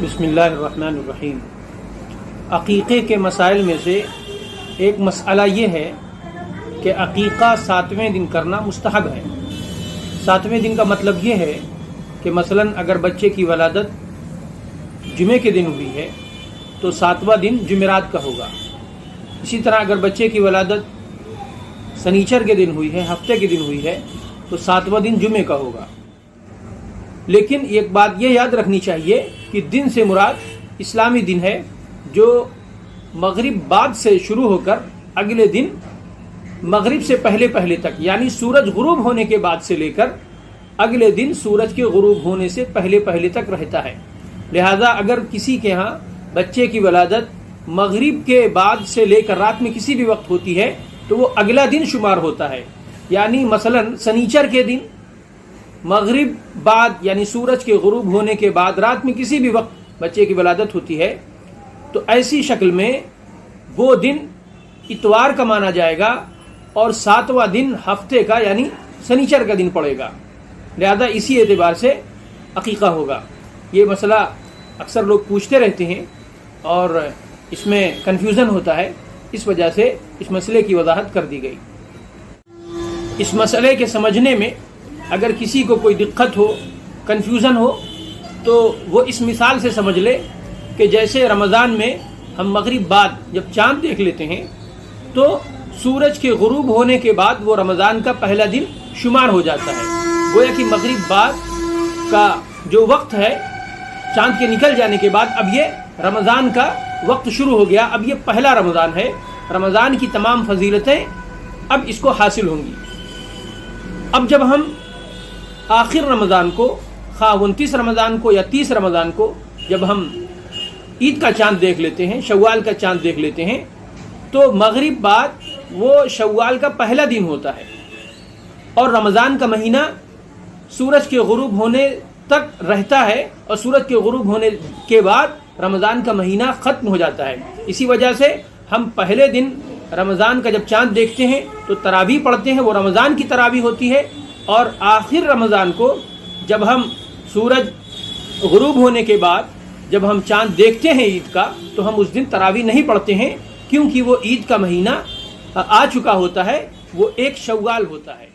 بسم اللہ الرحمن الرحیم۔ عقیقے کے مسائل میں سے ایک مسئلہ یہ ہے کہ عقیقہ 7ویں دن کرنا مستحب ہے۔ 7ویں دن کا مطلب یہ ہے کہ مثلا اگر بچے کی ولادت جمعے کے دن ہوئی ہے تو 7واں دن جمعرات کا ہوگا۔ اسی طرح اگر بچے کی ولادت سنیچر کے دن ہوئی ہے، ہفتے کے دن ہوئی ہے، تو 7واں دن جمعے کا ہوگا۔ لیکن ایک بات یہ یاد رکھنی چاہیے کہ دن سے مراد اسلامی دن ہے جو مغرب بعد سے شروع ہو کر اگلے دن مغرب سے پہلے تک، یعنی سورج غروب ہونے کے بعد سے لے کر اگلے دن سورج کے غروب ہونے سے پہلے تک رہتا ہے۔ لہذا اگر کسی کے ہاں بچے کی ولادت مغرب کے بعد سے لے کر رات میں کسی بھی وقت ہوتی ہے تو وہ اگلا دن شمار ہوتا ہے۔ یعنی مثلا سنیچر کے دن مغرب بعد یعنی سورج کے غروب ہونے کے بعد رات میں کسی بھی وقت بچے کی ولادت ہوتی ہے تو ایسی شکل میں وہ دن اتوار کا مانا جائے گا اور 7واں دن ہفتے کا یعنی سنیچر کا دن پڑے گا۔ لہذا اسی اعتبار سے عقیقہ ہوگا۔ یہ مسئلہ اکثر لوگ پوچھتے رہتے ہیں اور اس میں کنفیوژن ہوتا ہے، اس وجہ سے اس مسئلے کی وضاحت کر دی گئی۔ اس مسئلے کے سمجھنے میں اگر کسی کو کوئی دقت ہو، کنفیوژن ہو، تو وہ اس مثال سے سمجھ لے کہ جیسے رمضان میں ہم مغرب بعد جب چاند دیکھ لیتے ہیں تو سورج کے غروب ہونے کے بعد وہ رمضان کا پہلا دن شمار ہو جاتا ہے۔ گویا کہ مغرب بعد کا جو وقت ہے چاند کے نکل جانے کے بعد اب یہ رمضان کا وقت شروع ہو گیا، اب یہ پہلا رمضان ہے، رمضان کی تمام فضیلتیں اب اس کو حاصل ہوں گی۔ اب جب ہم آخر رمضان کو، خواہ 29 رمضان کو یا 30 رمضان کو، جب ہم عید کا چاند دیکھ لیتے ہیں، شوال کا چاند دیکھ لیتے ہیں، تو مغرب بعد وہ شوال کا پہلا دن ہوتا ہے اور رمضان کا مہینہ سورج کے غروب ہونے تک رہتا ہے اور سورج کے غروب ہونے کے بعد رمضان کا مہینہ ختم ہو جاتا ہے۔ اسی وجہ سے ہم پہلے دن رمضان کا جب چاند دیکھتے ہیں تو تراویح پڑھتے ہیں، وہ رمضان کی تراویح ہوتی ہے، اور آخر رمضان کو جب ہم سورج غروب ہونے کے بعد جب ہم چاند دیکھتے ہیں عید کا تو ہم اس دن تراویح نہیں پڑھتے ہیں، کیونکہ وہ عید کا مہینہ آ چکا ہوتا ہے، وہ ایک شوال ہوتا ہے۔